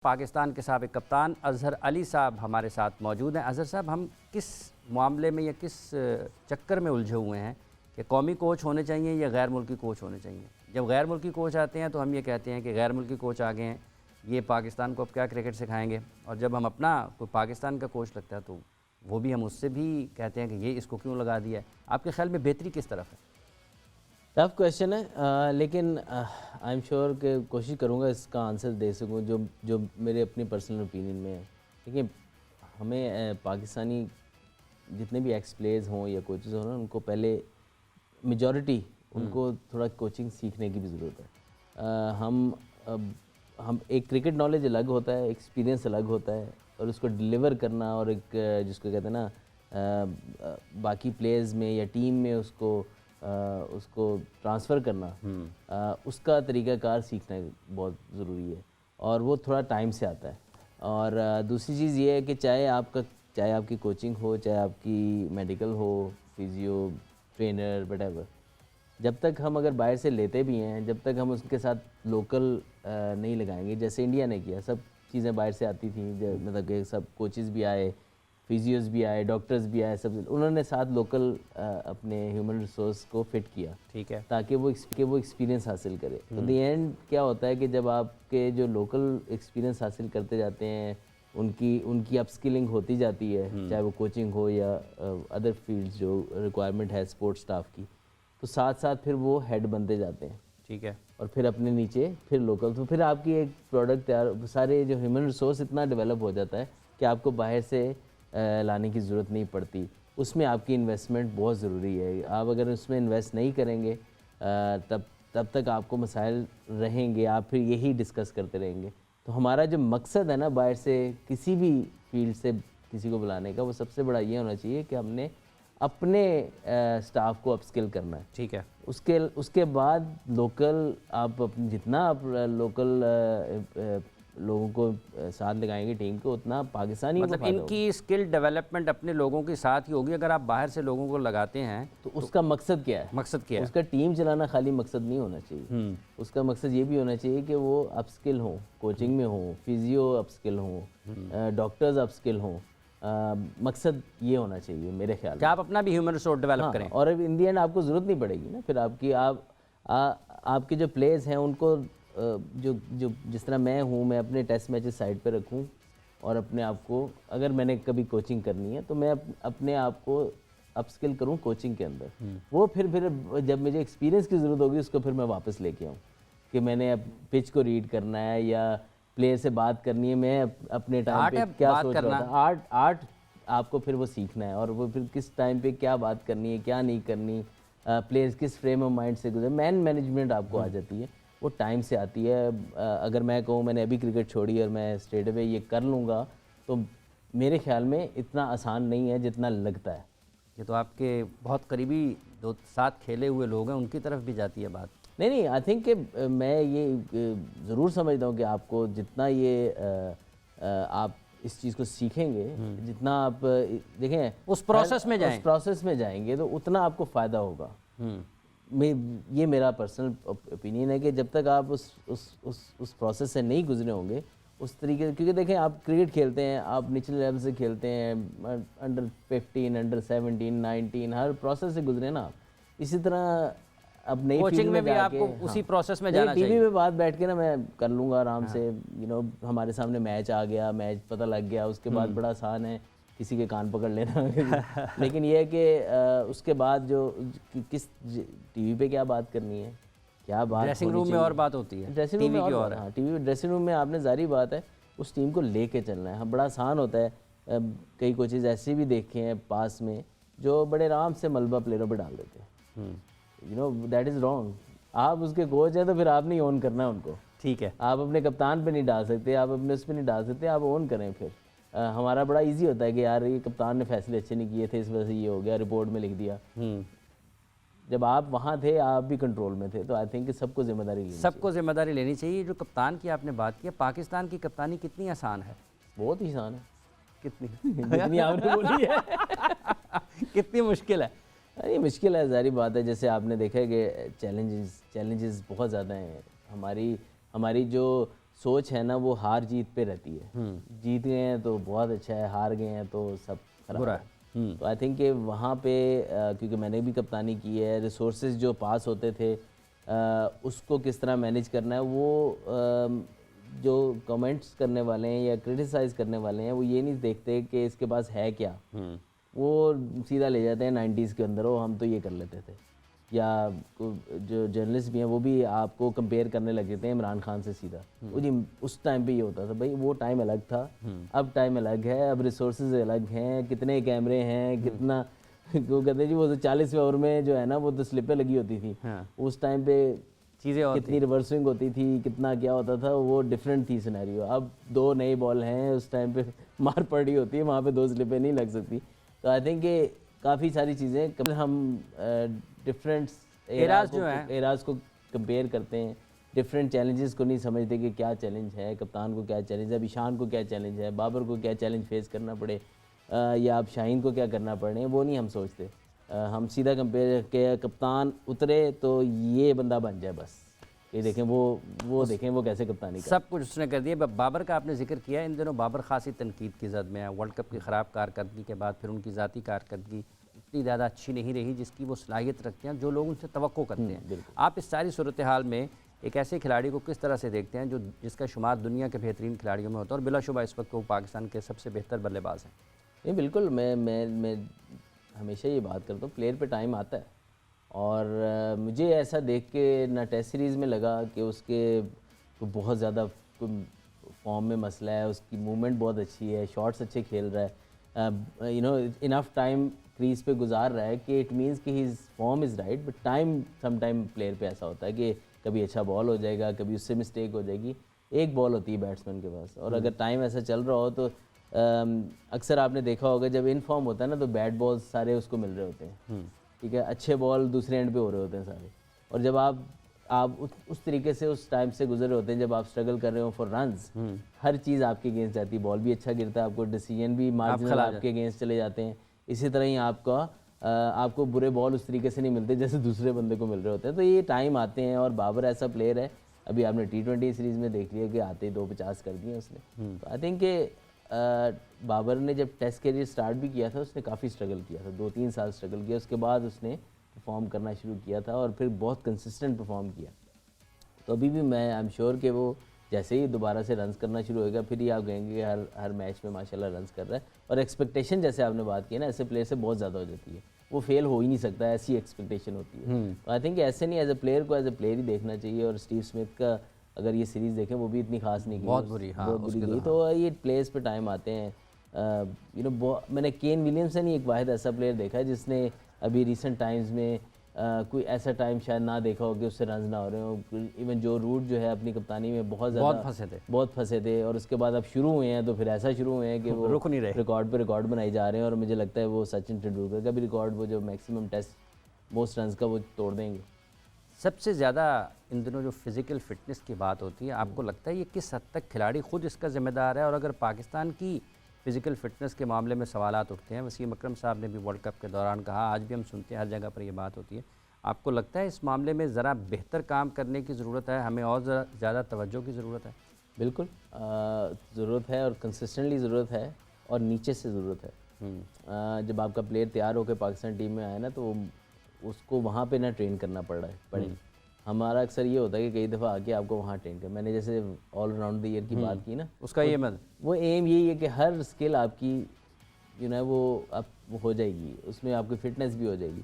पाकिस्तान के साबिक़ कप्तान अज़हर अली साहब हमारे साथ मौजूद हैं। अज़हर साहब, हम किस मामले में या किस चक्कर में उलझे हुए हैं कि कौमी कोच होने चाहिए या गैर मुल्की कोच होने चाहिए? जब गैर मुल्की कोच आते हैं तो हम ये कहते हैं कि गैर मुल्की कोच आ गए हैं, ये पाकिस्तान को अब क्या क्रिकेट सिखाएंगे, और जब हम अपना कोई पाकिस्तान का कोच लगता है तो वो भी हम उससे भी कहते हैं कि ये इसको क्यों लगा दिया है। आपके ख्याल में बेहतरी किस तरफ है? टफ क्वेश्चन है, लेकिन आई एम श्योर कि कोशिश करूँगा इसका आंसर दे सकूँ जो मेरे अपनी पर्सनल ओपिनियन में है। देखिए, हमें पाकिस्तानी जितने भी एक्स प्लेयर्स हों या कोचेज़ हों ना, उनको पहले मेजॉरिटी उनको थोड़ा कोचिंग सीखने की भी ज़रूरत है। हम एक क्रिकेट नॉलेज अलग होता है, एक्सपीरियंस अलग होता है, और उसको डिलीवर करना और एक जिसको कहते हैं ना बाकी प्लेयर्स में या टीम में उसको ट्रांसफ़र करना, उसका तरीक़ाकार सीखना बहुत ज़रूरी है, और वो थोड़ा टाइम से आता है। और दूसरी चीज़ ये है कि चाहे आपकी कोचिंग हो, चाहे आपकी मेडिकल हो, फिजियो, ट्रेनर, व्हाटएवर, जब तक हम अगर बाहर से लेते भी हैं, जब तक हम उसके साथ लोकल नहीं लगाएंगे, जैसे इंडिया ने किया, सब चीज़ें बाहर से आती थी, मतलब कि सब कोचेज़ भी आए, फिजियोज़ भी आए, डॉक्टर्स भी आए, सब उन्होंने साथ लोकल अपने ह्यूमन रिसोर्स को फिट किया, ठीक है, ताकि वो एक्सपीरियंस हासिल करे। तो दी एंड क्या होता है कि जब आपके जो लोकल एक्सपीरियंस हासिल करते जाते हैं, उनकी अपस्किलिंग होती जाती है, चाहे वो कोचिंग हो या अदर फील्ड्स जो रिक्वायरमेंट है स्पोर्ट्स स्टाफ की, तो साथ साथ फिर वो हेड बनते जाते हैं, ठीक है, और फिर अपने नीचे फिर लोकल, तो फिर आपकी एक प्रोडक्ट तैयार, सारे जो ह्यूमन रिसोर्स इतना डेवलप हो जाता है कि आपको बाहर से लाने की ज़रूरत नहीं पड़ती। उसमें आपकी इन्वेस्टमेंट बहुत ज़रूरी है। आप अगर उसमें इन्वेस्ट नहीं करेंगे तब तक आपको मसाइल रहेंगे, आप फिर यही डिस्कस करते रहेंगे। तो हमारा जो मकसद है ना बाहर से किसी भी फील्ड से किसी को बुलाने का, वो सबसे बड़ा ये होना चाहिए कि हमने अपने स्टाफ को अपस्किल करना है, ठीक है। उसके बाद लोकल आप जितना आप लोकल लोगों को साथ लगाएंगे टीम को, उतना पाकिस्तानी मतलब इनकी स्किल डेवलपमेंट अपने लोगों के साथ ही होगी। अगर आप बाहर से लोगों को लगाते हैं तो उसका मकसद क्या है? मकसद क्या है? उसका टीम चलाना खाली मकसद नहीं होना चाहिए। उसका मकसद ये भी होना चाहिए कि वो अपस्किल हों, कोचिंग में हों, फिजियो अपस्किल हों, डॉक्टर्स अपस्किल हों। मकसद ये होना चाहिए मेरे ख्याल में, कि आप अपना भी ह्यूमन रिसोर्स डेवलप करें। और अब इन दी एंड आपको ज़रूरत नहीं पड़ेगी ना फिर आपके जो प्लेयर्स हैं उनको जिस तरह मैं हूँ, मैं अपने टेस्ट मैचेस साइड पे रखूँ, और अपने आप को, अगर मैंने कभी कोचिंग करनी है तो मैं अपने आप को अपस्किल करूँ कोचिंग के अंदर। वो फिर जब मुझे एक्सपीरियंस की ज़रूरत होगी उसको फिर मैं वापस लेके आऊँ कि मैंने अब पिच को रीड करना है या प्लेयर से बात करनी है, मैं अपने टाइम पे क्या सोच रहा था। आर्ट आपको फिर वो सीखना है, और वो फिर किस टाइम पे क्या बात करनी है, क्या नहीं करनी, प्लेयर्स किस फ्रेम ऑफ माइंड से गुजरे, मैनेजमेंट आपको आ जाती है, वो टाइम से आती है। अगर मैं कहूँ मैंने अभी क्रिकेट छोड़ी और मैं स्ट्रेट अवे ये कर लूँगा, तो मेरे ख्याल में इतना आसान नहीं है जितना लगता है। ये तो आपके बहुत करीबी दो साथ खेले हुए लोग हैं, उनकी तरफ भी जाती है बात। नहीं, आई थिंक कि मैं ये ज़रूर समझता हूँ कि आपको जितना ये आप इस चीज़ को सीखेंगे, जितना आप देखें उस प्रोसेस में जाएंगे तो उतना आपको फ़ायदा होगा। ये मेरा पर्सनल ओपिनियन है कि जब तक आप उस प्रोसेस से नहीं गुजरे होंगे उस तरीके, क्योंकि देखें आप क्रिकेट खेलते हैं, आप निचले लेवल से खेलते हैं, अंडर 15, अंडर 17, 19, हर प्रोसेस से गुजरे ना आप। इसी तरह अब नई कोचिंग में भी आपको उसी प्रोसेस में जाना चाहिए। टीवी में बात बैठ के ना मैं कर लूँगा आराम से, हमारे सामने मैच आ गया, मैच पता लग गया, उसके बाद बड़ा आसान है किसी के कान पकड़ लेना लेकिन ये है कि उसके बाद जो किस टीवी पे क्या बात करनी है, क्या बात ड्रेसिंग रूम में और बात होती है, ड्रेसिंग रूम में और, हाँ, टीवी ड्रेसिंग रूम में आपने जारी बात है उस टीम को लेके चलना है। हाँ, बड़ा आसान होता है। कई कोचेज़ ऐसे भी देखे हैं पास में जो बड़े आराम से मलबा प्लेयरों पर डाल देते हैं। That is wrong. आप उसके कोच हैं तो फिर आप नहीं ओन करना है उनको, ठीक है। आप अपने कप्तान पे नहीं डाल सकते, आप अपने उस पर नहीं डाल सकते, आप ओन करें। फिर हमारा बड़ा इजी होता है कि यार ये कप्तान ने फैसले अच्छे नहीं किए थे, इस वजह से ये हो गया, रिपोर्ट में लिख दिया। जब आप वहाँ थे, आप भी कंट्रोल में थे, तो आई थिंक सबको जिम्मेदारी लेनी चाहिए। जो कप्तान की आपने बात की, पाकिस्तान की कप्तानी कितनी आसान है? बहुत ही आसान है। कितनी जितनी आपने बोली है कितनी मुश्किल है? ये मुश्किल है, ज़ाहिर बात है। जैसे आपने देखा है कि चैलेंजेस बहुत ज़्यादा हैं। हमारी जो सोच है ना वो हार जीत पे रहती है। जीत गए हैं तो बहुत अच्छा है, हार गए हैं तो सब खराब बुरा है। तो आई थिंक कि वहाँ पे क्योंकि मैंने भी कप्तानी की है, रिसोर्सेज जो पास होते थे उसको किस तरह मैनेज करना है, वो जो कमेंट्स करने वाले हैं या क्रिटिसाइज़ करने वाले हैं वो ये नहीं देखते कि इसके पास है क्या, वो सीधा ले जाते हैं 90s के अंदर, वो हम तो ये कर लेते थे। या जो जर्नलिस्ट भी हैं वो भी आपको कंपेयर करने लग जाते हैं इमरान खान से सीधा। वो जी उस टाइम पे ये होता था, भाई वो टाइम अलग था, अब टाइम अलग है, अब रिसोर्सेज अलग हैं, कितने कैमरे हैं, कितना वो कहते हैं जी वो तो 40वें ओवर में जो है ना वो तो स्लिपें लगी होती थी। उस टाइम पे चीज़ें और कितनी रिवर्स स्विंग होती थी, कितना क्या होता था, वो डिफरेंट थी सिनेरियो। अब 2 नई बॉल हैं, उस टाइम पे मार पड़ रही होती है, वहाँ पे 2 स्लिपें नहीं लग सकती। तो आई थिंक कि काफ़ी सारी चीज़ें हम डिफरेंट एराज को कंपेयर करते हैं, डिफरेंट चैलेंजेस को नहीं समझते कि क्या चैलेंज है, कप्तान को क्या चैलेंज है, ईशान को क्या चैलेंज है, बाबर को क्या चैलेंज फेस करना पड़े, या अब शाहीन को क्या करना पड़े, वो नहीं हम सोचते। हम सीधा कंपेयर के कप्तान उतरे तो ये बंदा बन जाए बस, ये देखें वो देखें वो कैसे कप्तानी सब कुछ उसने कर दिया। बाबर का आपने जिक्र किया, इन दिनों बाबर खासी तनकीद की जद में है। वर्ल्ड कप की ख़राब कारकर्दगी के बाद फिर उनकी ज़ाती कारकर्दगी इतनी ज़्यादा अच्छी नहीं रही जिसकी वो सलाहियत रखते हैं, जो लोग उनसे तवक्को करते हैं। आप इस सारी सूरत हाल में एक ऐसे खिलाड़ी को किस तरह से देखते हैं जो जिसका शुमार दुनिया के बेहतरीन खिलाड़ियों में होता है और बिलाशुबा इस वक्त वो पाकिस्तान के सबसे बेहतर बल्लेबाज हैं? नहीं बिल्कुल, मैं हमेशा ये बात करता हूँ, प्लेयर पे टाइम आता है। और मुझे ऐसा देख के ना टेस्ट सीरीज़ में लगा कि उसके बहुत ज़्यादा फॉर्म में मसला है, उसकी मूवमेंट बहुत अच्छी है, शॉट्स अच्छे खेल रहा है, you know enough time crease पे गुजार रहा है कि इट मीन्स कि his form is right. But time some time player पे ऐसा होता है कि कभी अच्छा बॉल हो जाएगा, कभी उससे मिस्टेक हो जाएगी। एक बॉल होती है बैट्समैन के पास, और अगर टाइम ऐसा चल रहा हो तो अक्सर आपने देखा होगा जब इन फॉर्म होता है ना तो बैट बॉल्स सारे उसको मिल रहे होते हैं, ठीक है, अच्छे बॉल दूसरे एंड पे हो रहे होते हैं सारे। और जब आप उस तरीके से उस टाइम से गुजरे होते हैं जब आप स्ट्रगल कर रहे हो फॉर रन्स, हर चीज़ आपके अगेंस्ट जाती है, बॉल भी अच्छा गिरता है, आपको डिसीजन भी मार्जिनल आपके अगेंस्ट चले जाते हैं। इसी तरह ही आपको बुरे बॉल उस तरीके से नहीं मिलते जैसे दूसरे बंदे को मिल रहे होते हैं। तो ये टाइम आते हैं, और बाबर ऐसा प्लेयर है, अभी आपने T20 सीरीज़ में देख लिया कि आते ही 250 कर दिए उसने। तो आई थिंक कि बाबर ने जब टेस्ट कैरियर स्टार्ट भी किया था उसने काफ़ी स्ट्रगल किया था, 2-3 साल स्ट्रगल किया, उसके बाद उसने परफॉर्म करना शुरू किया था और फिर बहुत कंसिस्टेंट परफॉर्म किया। तो अभी भी मैं आई एम श्योर कि वो जैसे ही दोबारा से रन्स करना शुरू होएगा फिर ही आप कहेंगे कि हर मैच में माशाल्लाह रन्स कर रहा है। और एक्सपेक्टेशन जैसे आपने बात की ना, ऐसे प्लेयर से बहुत ज़्यादा हो जाती है, वो फेल हो ही नहीं सकता, ऐसी एक्सपेक्टेशन होती है। तो आई थिंक ऐसे नहीं, एज ए प्लेयर को एज ए प्लेयर ही देखना चाहिए। और स्टीव स्मिथ का अगर ये सीरीज़ देखें वो भी इतनी खास नहीं गई, बहुत बुरी, हाँ, बहुत बुरी गई। तो ये प्लेयर्स पे टाइम आते हैं। यू नो मैंने केन विलियमसन ही एक वाहिद ऐसा प्लेयर देखा है जिसने अभी रिसेंट टाइम्स में कोई ऐसा टाइम शायद ना देखा हो कि उससे रन ना हो रहे हो। इवन जो रूट जो है अपनी कप्तानी में बहुत फंसे थे और उसके बाद अब शुरू हुए हैं, तो फिर ऐसा शुरू हुए हैं कि वो रुक नहीं रहे, रिकॉर्ड पे रिकॉर्ड बनाए जा रहे हैं। और मुझे लगता है वो सचिन तेंदुलकर का भी रिकॉर्ड, वो जो मैक्सिमम टेस्ट मोस्ट रन्स का, वो तोड़ देंगे। सबसे ज़्यादा इन दिनों जो फिज़िकल फ़िटनेस की बात होती है, आपको लगता है ये किस हद तक खिलाड़ी खुद इसका ज़िम्मेदार है? और अगर पाकिस्तान की फ़िज़िकल फ़िटनेस के मामले में सवालात उठते हैं, वसीम अकरम साहब ने भी वर्ल्ड कप के दौरान कहा, आज भी हम सुनते हैं, हर जगह पर ये बात होती है, आपको लगता है इस मामले में ज़रा बेहतर काम करने की ज़रूरत है, हमें और ज़्यादा तवज्जो की ज़रूरत है? बिल्कुल ज़रूरत है, और कंसिस्टेंटली ज़रूरत है, और नीचे से ज़रूरत है। जब आपका प्लेयर तैयार होकर पाकिस्तान टीम में आया ना, तो उसको वहाँ पे ना ट्रेन करना पड़े। हमारा अक्सर ये होता है कि कई दफ़ा आके आपको वहाँ ट्रेन कर, मैंने जैसे ऑल राउंड द ईयर की बात की ना, उसका ये वो एम यही है कि हर स्किल आपकी वो हो जाएगी, उसमें आपकी फ़िटनेस भी हो जाएगी।